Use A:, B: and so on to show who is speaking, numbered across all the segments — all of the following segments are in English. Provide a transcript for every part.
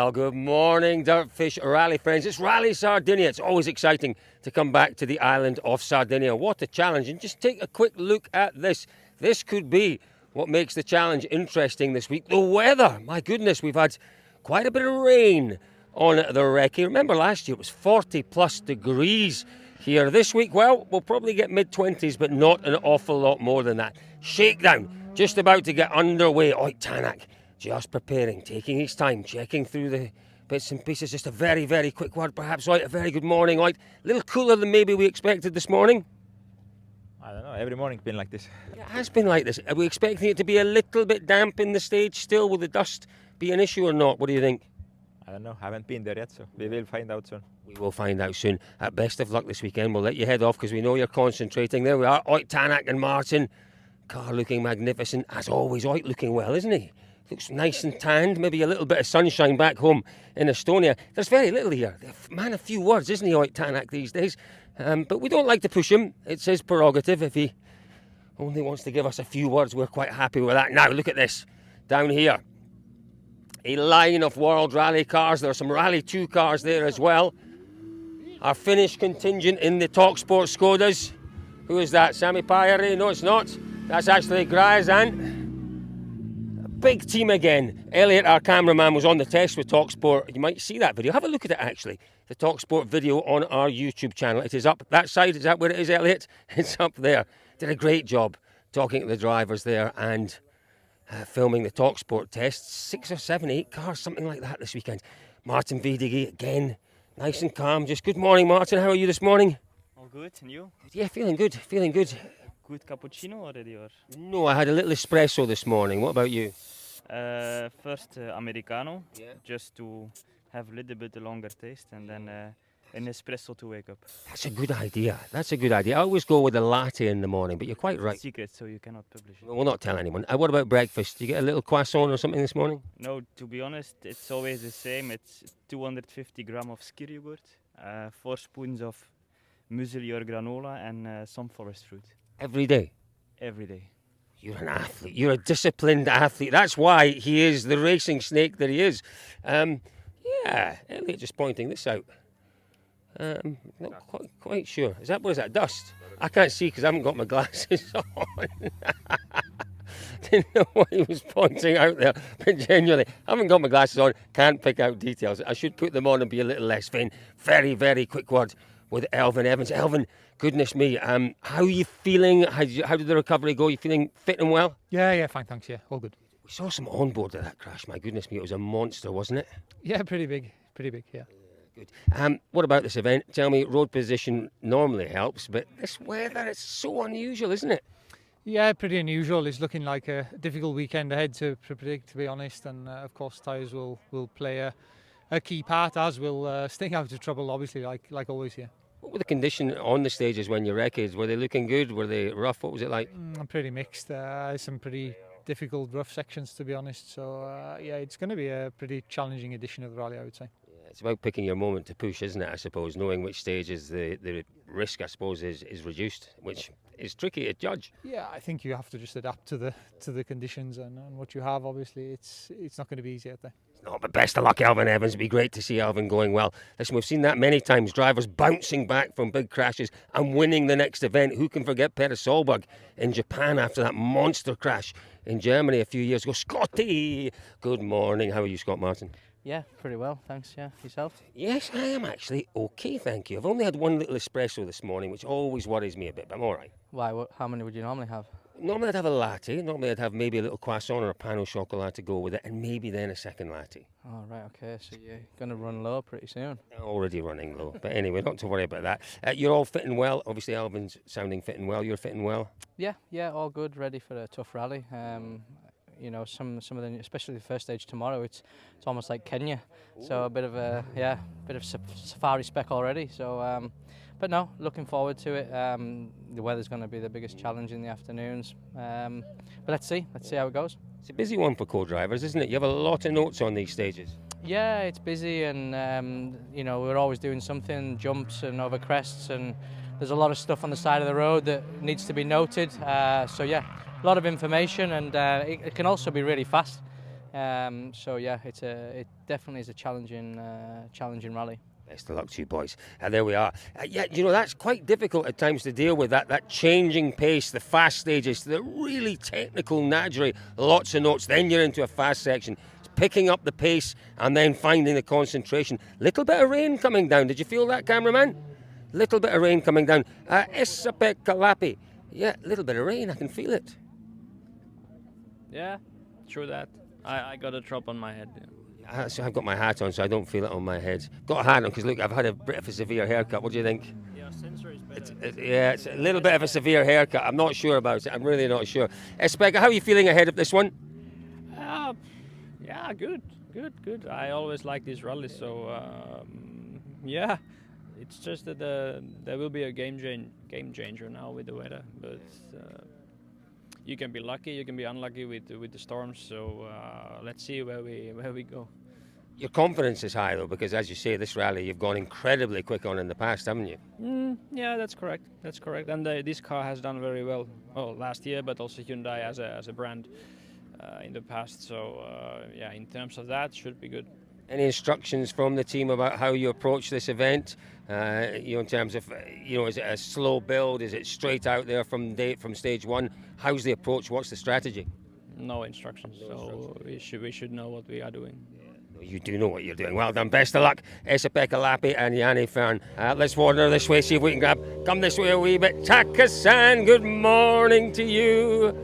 A: Well, good morning, Dirtfish Rally friends. It's Rally Sardinia. It's always exciting to come back to the island of Sardinia. What a challenge. And just take a quick look at this. This could be what makes the challenge interesting this week. The weather. My goodness, we've had quite a bit of rain on the recce. Remember last year it was 40 plus degrees here. This week, well, we'll probably get mid-20s, but not an awful lot more than that. Shakedown, just about to get underway. Tanak, just preparing, taking his time, checking through the bits and pieces. Just a very, very quick word, perhaps. A very good morning. A little cooler than maybe we expected this morning.
B: I don't know, every morning's been like this.
A: It has been like this. Are we expecting it to be a little bit damp in the stage still? Will the dust be an issue or not? What do you think?
B: I don't know, haven't been there yet, so we will find out soon.
A: We will find out soon. Best of luck this weekend. We'll let you head off because we know you're concentrating. There we are, Tanak and Martin. Car looking magnificent, as always. Looking well, isn't he? Looks nice and tanned. Maybe a little bit of sunshine back home in Estonia. There's very little here. Man, a few words, isn't he, Tanak, these days? But we don't like to push him. It's his prerogative. If he only wants to give us a few words, we're quite happy with that. Now, look at this. Down here, a line of World Rally cars. There are some Rally 2 cars there as well. Our Finnish contingent in the TalkSport Skodas. Who is that? Sami Pajari? No, it's not. That's actually Gryazan. A big team again. Elliot, our cameraman, was on the test with TalkSport. You might see that video. Have a look at it, actually. The TalkSport video on our YouTube channel. It is up that side. Is that where it is, Elliot? It's up there. Did a great job talking to the drivers there and filming the TalkSport tests. 6 or 7, 8 cars, something like that this weekend. Martin Vidigi again, nice and calm. Just good morning, Martin. How are you this morning?
C: All good, and you?
A: Yeah, feeling good, feeling good.
C: Good cappuccino already, or?
A: No, I had a little espresso this morning. What about you?
C: First Americano,
A: Yeah.
C: just to have a little bit longer taste, and then an espresso to wake up.
A: That's a good idea. That's a good idea. I always go with a latte in the morning, but you're quite right.
C: Secret, so you cannot publish it.
A: We'll not tell anyone. What about breakfast? Did you get a little croissant or something this morning?
C: No, to be honest, it's always the same. It's 250 grams of skyr yogurt, 4 spoons of muesli or granola, and some forest fruit.
A: Every day?
C: Every day.
A: You're an athlete. You're a disciplined athlete. That's why he is the racing snake that he is. Yeah, Elliot just pointing this out. Not quite sure. What is that, dust? I can't see because I haven't got my glasses on. Didn't know what he was pointing out there, but genuinely, haven't got my glasses on, can't pick out details. I should put them on and be a little less vain. Very, very quick word with Elvin Evans. Elvin, goodness me, how are you feeling? How did the recovery go? You feeling fit and well?
D: Yeah, fine, thanks, yeah, all good.
A: We saw some onboard of that crash, my goodness me, it was a monster, wasn't it?
D: Yeah, pretty big, yeah.
A: Good. What about this event? Tell me, road position normally helps, but this weather, it's so unusual, isn't it?
D: Yeah, pretty unusual. It's looking like a difficult weekend ahead to predict, to be honest, and of course tyres will play a key part, as will staying out of trouble, obviously, like always here.
A: What were the conditions on the stages when you wrecked? Were they looking good? Were they rough? What was it like?
D: Pretty mixed. Some pretty difficult, rough sections, to be honest. So, yeah, it's going to be a pretty challenging edition of the rally, I would say.
A: Yeah, it's about picking your moment to push, isn't it, I suppose? Knowing which stages the risk, I suppose, is reduced, which is tricky to judge.
D: Yeah, I think you have to just adapt to the conditions and what you have. Obviously, it's not going to be easy out there.
A: No, but best of luck, Elvin Evans. It'd be great to see Elvin going well. Listen, we've seen that many times. Drivers bouncing back from big crashes and winning the next event. Who can forget Peter Solberg in Japan after that monster crash in Germany a few years ago? Scotty! Good morning. How are you, Scott Martin?
E: Yeah, pretty well, thanks. Yeah, yourself?
A: Yes, I am actually okay, thank you. I've only had one little espresso this morning, which always worries me a bit, but I'm all right.
E: Why? How many would you normally have?
A: Normally I'd have a latte. Normally I'd have maybe a little croissant or a pain au chocolat to go with it, and maybe then a second latte.
E: Oh, right, okay, so you're going to run low pretty soon.
A: Already running low, but anyway, not to worry about that. You're all fitting well. Obviously, Alvin's sounding fitting well. You're fitting well.
E: Yeah, all good, ready for a tough rally. You know, some of the, especially the first stage tomorrow, it's almost like Kenya. Ooh. So a bit of safari spec already. So, but no, looking forward to it. The weather's going to be the biggest challenge in the afternoons. But let's see how it goes.
A: It's a busy one for co-drivers, isn't it? You have a lot of notes on these stages.
E: Yeah, it's busy, and you know, we're always doing something, jumps and over crests, and there's a lot of stuff on the side of the road that needs to be noted. So yeah, a lot of information, and it can also be really fast. So yeah, it definitely is a challenging rally.
A: Best of luck to you, boys. And there we are. Yeah, you know, that's quite difficult at times to deal with, that changing pace, the fast stages, the really technical Nadgery, lots of notes. Then you're into a fast section. It's picking up the pace and then finding the concentration. Little bit of rain coming down. Did you feel that, cameraman? Little bit of rain coming down. Esapekalapi. Yeah, little bit of rain. I can feel it.
F: Yeah, true that. I got a drop on my head. Yeah.
A: So I've got my hat on, so I don't feel it on my head. Got a hat on because look, I've had a bit of a severe haircut. What do you think?
F: Yeah, sensor is better.
A: It's a little bit of a severe haircut. I'm not sure about it. I'm really not sure. Espega, how are you feeling ahead of this one?
F: Yeah, good. I always like these rallies, so yeah. It's just that there will be a game changer now with the weather, but you can be lucky, you can be unlucky with the storms. So let's see where we go.
A: Your confidence is high though, because as you say, this rally you've gone incredibly quick on in the past, haven't you?
F: Yeah, that's correct. And this car has done very well. Well, last year, but also Hyundai as a brand in the past. So yeah, in terms of that, should be good.
A: Any instructions from the team about how you approach this event? In terms of, is it a slow build? Is it straight out there from stage one? How's the approach? What's the strategy?
F: No instructions. We should know what we are doing.
A: You do know what you're doing. Well done. Best of luck, Esa-Pekka Lappi and Yanni Fern. Let's wander this way, see if we can come this way a wee bit. Taka-san, good morning to you.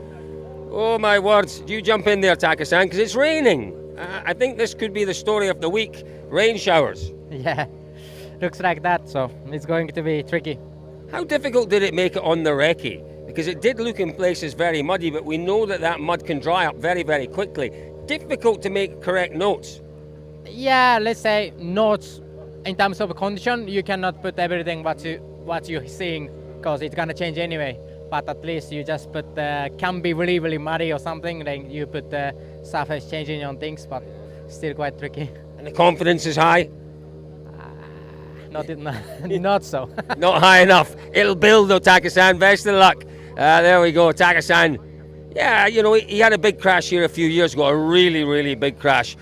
A: Oh my words, you jump in there, Taka-san, because it's raining. I think this could be the story of the week. Rain showers.
G: Yeah, looks like that, so it's going to be tricky.
A: How difficult did it make it on the recce? Because it did look in places very muddy, but we know that mud can dry up very, very quickly. Difficult to make correct notes.
G: Yeah, let's say notes in terms of condition, you cannot put everything what you're seeing because it's gonna change anyway. But at least you just put can be really, really muddy or something, then you put the surface changing on things, but still quite tricky.
A: And the confidence is high?
G: Not so.
A: Not high enough. It'll build though, Taka-san. Best of luck. There we go, Taka-san. Yeah, he had a big crash here a few years ago, a really, really big crash.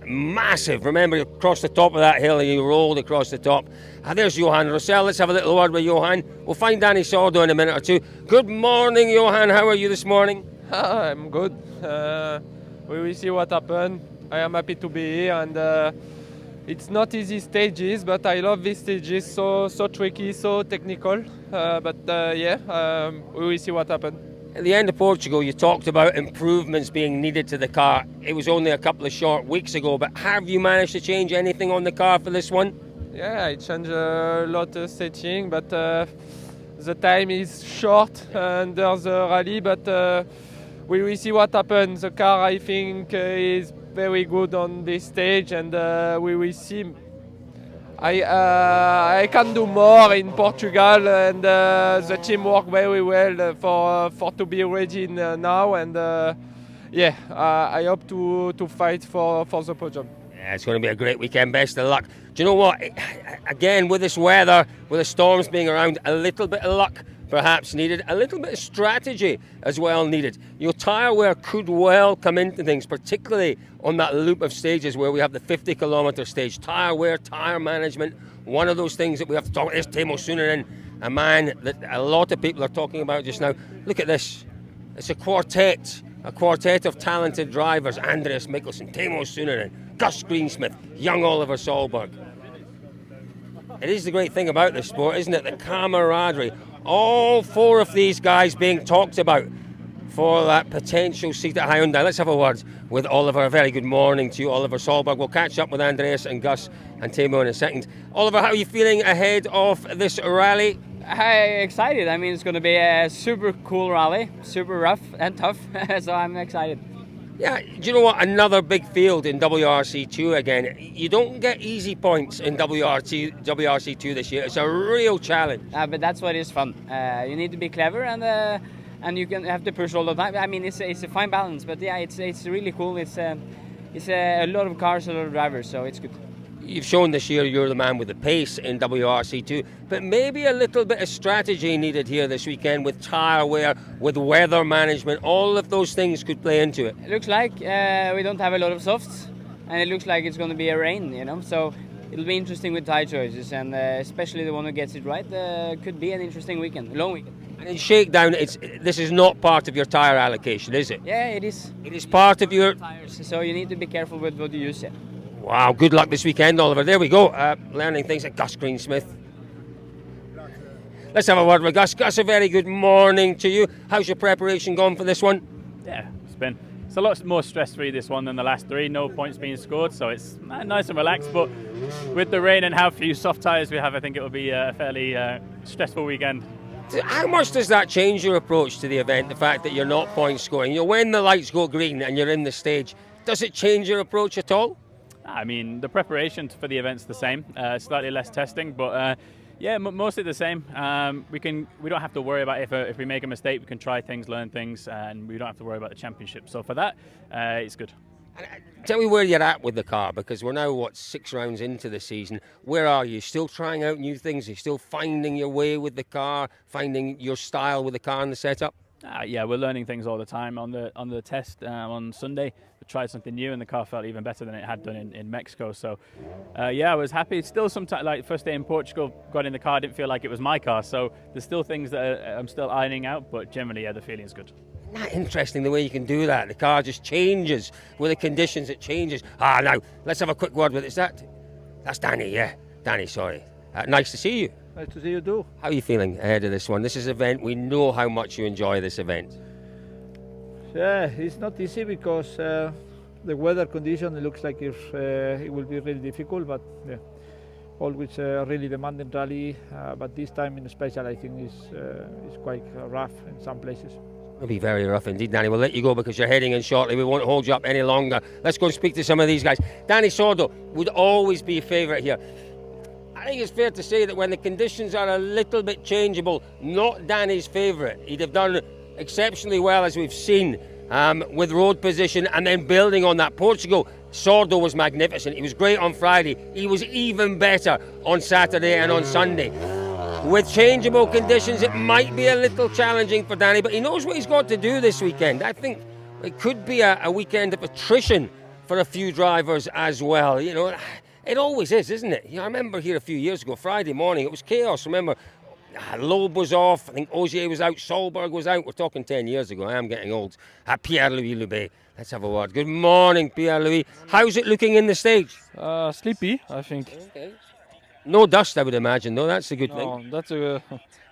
A: Massive. Remember, you crossed the top of that hill and you rolled across the top. There's Johan Rossell. Let's have a little word with Johan. We'll find Danny Sordo in a minute or two. Good morning, Johan. How are you this morning?
H: I'm good. We will see what happens. I am happy to be here, and it's not easy stages, but I love these stages. So tricky, so technical. We will see what happens.
A: At the end of Portugal, you talked about improvements being needed to the car. It was only a couple of short weeks ago, but have you managed to change anything on the car for this one?
H: Yeah, I changed a lot of setting, but the time is short under the rally, but we will see what happens. The car, I think, is very good on this stage, and we will see. I can do more in Portugal, and the team work very well for to be ready now, and I hope to fight for the podium.
A: Yeah, it's going to be a great weekend. Best of luck. Do you know what? Again, with this weather, with the storms being around, a little bit of luck perhaps needed, a little bit of strategy as well needed. Your tyre wear could well come into things, particularly on that loop of stages where we have the 50-kilometre stage. Tyre wear, tyre management, one of those things that we have to talk about. There's Teemu Sunninen, a man that a lot of people are talking about just now. Look at this. It's a quartet of talented drivers. Andreas Mikkelsen, Teemu Sunninen, Gus Greensmith, young Oliver Solberg. It is the great thing about this sport, isn't it? The camaraderie. All four of these guys being talked about for that potential seat at Hyundai. Let's have a word with Oliver. A very good morning to you, Oliver Solberg. We'll catch up with Andreas and Gus and Teemu in a second. Oliver, how are you feeling ahead of this rally?
I: Excited. I mean, it's going to be a super cool rally, super rough and tough, so I'm excited.
A: Yeah, do you know what? Another big field in WRC2 again. You don't get easy points in WRC2 this year. It's a real challenge.
I: But that's what is fun. You need to be clever, and you can have to push all the time. I mean, it's a fine balance, but yeah, it's really cool. It's a lot of cars, a lot of drivers, so it's good.
A: You've shown this year you're the man with the pace in WRC too, but maybe a little bit of strategy needed here this weekend with tyre wear, with weather management. All of those things could play into it.
I: It looks like we don't have a lot of softs, and it looks like it's going to be a rain, you know. So it'll be interesting with tyre choices, and especially the one who gets it right could be an interesting weekend, a long weekend.
A: And in Shakedown, this is not part of your tyre allocation, is it?
I: Yeah, it is.
A: It is part of your
I: tyres, so you need to be careful with what you use. Yeah.
A: Wow, good luck this weekend, Oliver. There we go, learning things at Gus Greensmith. Let's have a word with Gus. Gus, a very good morning to you. How's your preparation gone for this one?
J: Yeah, it's a lot more stress-free this one than the last three. No points being scored, so it's nice and relaxed. But with the rain and how few soft tyres we have, I think it will be a fairly stressful weekend.
A: How much does that change your approach to the event, the fact that you're not point scoring? You know, when the lights go green and you're in the stage, does it change your approach at all?
J: I mean, the preparation for the event's the same, slightly less testing, but yeah, mostly the same. We don't have to worry about if we make a mistake, we can try things, learn things, and we don't have to worry about the championship. So for that, it's good.
A: Tell me where you're at with the car, because we're now, 6 rounds into the season. Where are you? Still trying out new things? Are you still finding your way with the car, finding your style with the car and the setup?
J: Yeah, we're learning things all the time. On the test on Sunday, we tried something new, and the car felt even better than it had done in Mexico. So, yeah, I was happy. It's still sometimes, like first day in Portugal, got in the car, didn't feel like it was my car. So there's still things that I'm still ironing out, but generally, yeah, the feeling's good.
A: Isn't that interesting, the way you can do that? The car just changes with the conditions. It changes. Now let's have a quick word with it. That's Danny? Yeah, Danny. Sorry. Nice to see you.
K: Nice to see you too.
A: How are you feeling ahead of this one? This is an event. We know how much you enjoy this event.
K: Yeah, it's not easy because the weather condition, it looks like it will be really difficult, but yeah, always a really demanding rally. But this time in special, I think is quite rough in some places.
A: It'll be very rough indeed, Danny. We'll let you go because you're heading in shortly. We won't hold you up any longer. Let's go and speak to some of these guys. Danny Sordo would always be a favourite here. I think it's fair to say that when the conditions are a little bit changeable, not Danny's favourite. He'd have done exceptionally well, as we've seen, with road position and then building on that. Portugal, Sordo was magnificent. He was great on Friday. He was even better on Saturday and on Sunday. With changeable conditions, it might be a little challenging for Danny, but he knows what he's got to do this weekend. I think it could be a weekend of attrition for a few drivers as well. You know, it always is, isn't it? I remember here a few years ago, Friday morning, it was chaos. Remember, Loeb was off, I think Ogier was out, Solberg was out. We're talking 10 years ago. I am getting old. Pierre-Louis Loubet. Let's have a word. Good morning, Pierre-Louis. How's it looking in the stage?
L: Sleepy, I think.
A: Okay. No dust, I would imagine, though. That's a good thing.
L: That's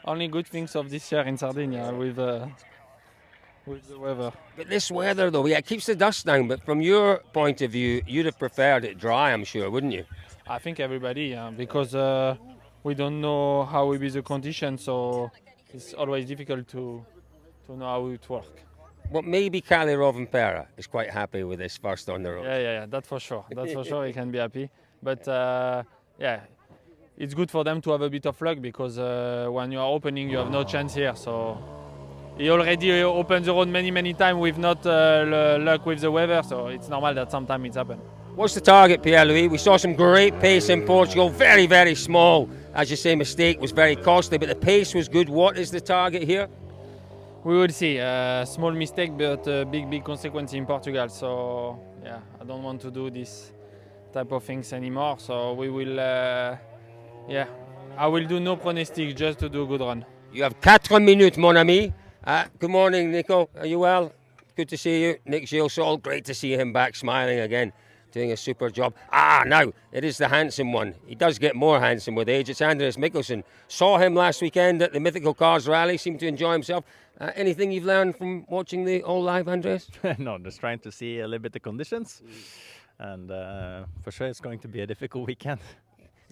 L: only good things of this year in Sardinia with the weather.
A: But this weather, though, yeah, it keeps the dust down. But from your point of view, you'd have preferred it dry, I'm sure, wouldn't you?
L: I think everybody, because we don't know how will be the conditions, so it's always difficult to know how it works.
A: Well, maybe Kalle Rovanperä is quite happy with this first on the road.
L: Yeah, that's for sure. That's for sure, he can be happy. But yeah, it's good for them to have a bit of luck because when you are opening, you have no chance here. So he already opened the road many times with not luck with the weather, so it's normal that sometimes it's happened.
A: What's the target, Pierre-Louis? We saw some great pace in Portugal, very, very small. As you say, mistake was very costly, but the pace was good. What is the target here?
L: We will see. Small mistake, but big consequence in Portugal. So yeah, I don't want to do this type of things anymore. So we will, yeah, I will do no pronostic, just to do a good run.
A: You have 4 minutes, mon ami. Good morning, Nico. Are you well? Good to see you. Nick Gilsol, great to see him back smiling again, doing a super job. Now, it is the handsome one. He does get more handsome with age. It's Andreas Mikkelsen. Saw him last weekend at the Mythical Cars Rally, seemed to enjoy himself. Anything you've learned from watching the all live, Andreas?
M: No, just trying to see a little bit the conditions. And for sure it's going to be a difficult weekend.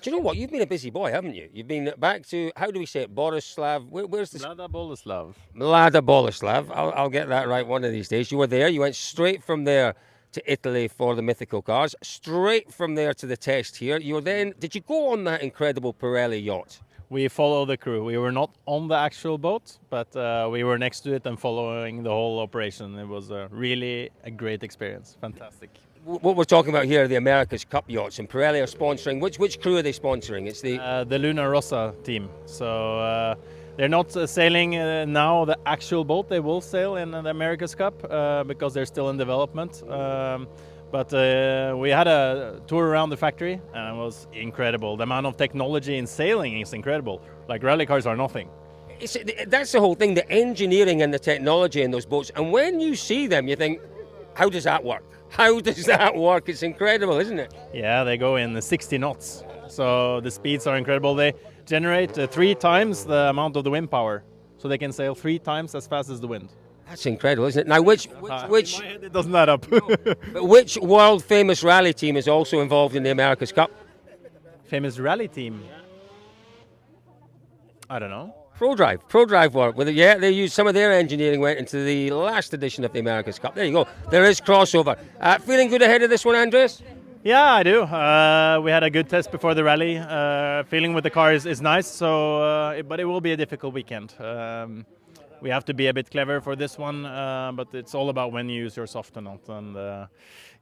A: Do you know what? You've been a busy boy, haven't you? You've been back to, how do we say it, Borislav? Where's the...
M: Mlada Boleslav.
A: Mlada Boleslav. I'll get that right one of these days. You were there. You went straight from there to Italy for the Mythical Cars. Straight from there to the test here. You were then... Did you go on that incredible Pirelli yacht?
M: we follow the crew. We were not on the actual boat, but we were next to it and following the whole operation. It was really a great experience. Fantastic.
A: What we're talking about here are the America's Cup yachts, and Pirelli are sponsoring. Which crew are they sponsoring? It's
M: the Luna Rossa team. So they're not sailing now the actual boat. They will sail in the America's Cup because they're still in development. But we had a tour around the factory and it was incredible. The amount of technology in sailing is incredible. Like rally cars are nothing.
A: That's the whole thing, the engineering and the technology in those boats. And when you see them, you think, how does that work? How does that work? It's incredible, isn't it?
M: Yeah, they go in 60 knots. So the speeds are incredible. They generate 3 times the amount of the wind power. So they can sail 3 times as fast as the wind.
A: That's incredible, isn't it? Now, which
M: in my head it doesn't add up.
A: But which world famous rally team is also involved in the America's Cup?
M: Famous rally team? I don't know.
A: ProDrive work with it. Yeah, they used some of their engineering went into the last edition of the America's Cup. There you go. There is crossover. Feeling good ahead of this one, Andreas?
M: Yeah, I do. We had a good test before the rally. Feeling with the car is nice. So, but it will be a difficult weekend. We have to be a bit clever for this one, but it's all about when you use your soft or not. And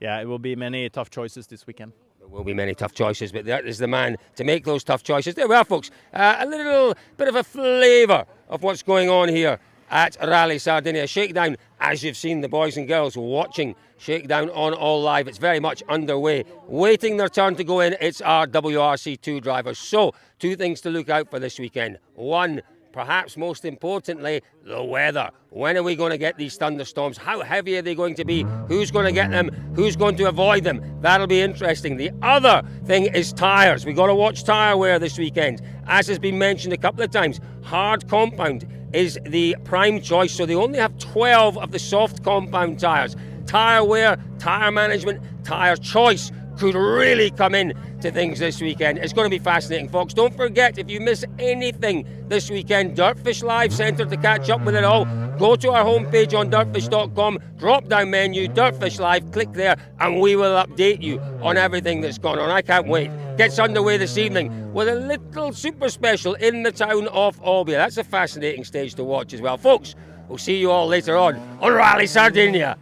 M: yeah, it will be many tough choices this weekend.
A: There will be many tough choices, but that is the man to make those tough choices. There we are, folks. A little bit of a flavour of what's going on here at Rally Sardinia. Shakedown, as you've seen the boys and girls watching Shakedown on All Live. It's very much underway. Waiting their turn to go in, it's our WRC2 drivers. So, 2 things to look out for this weekend. 1, perhaps most importantly, the weather. When are we going to get these thunderstorms? How heavy are they going to be? Who's going to get them? Who's going to avoid them? That'll be interesting. The other thing is tyres. We've got to watch tyre wear this weekend. As has been mentioned a couple of times, hard compound is the prime choice, so they only have 12 of the soft compound tyres. Tyre wear, tyre management, tyre choice could really come in to things this weekend. It's going to be fascinating, folks. Don't forget, if you miss anything this weekend, Dirtfish Live Centre to catch up with it all. Go to our homepage on dirtfish.com, drop down menu, Dirtfish Live, click there, and we will update you on everything that's gone on. I can't wait. Gets underway this evening with a little super special in the town of Olbia. That's a fascinating stage to watch as well. Folks, we'll see you all later on Rally Sardinia.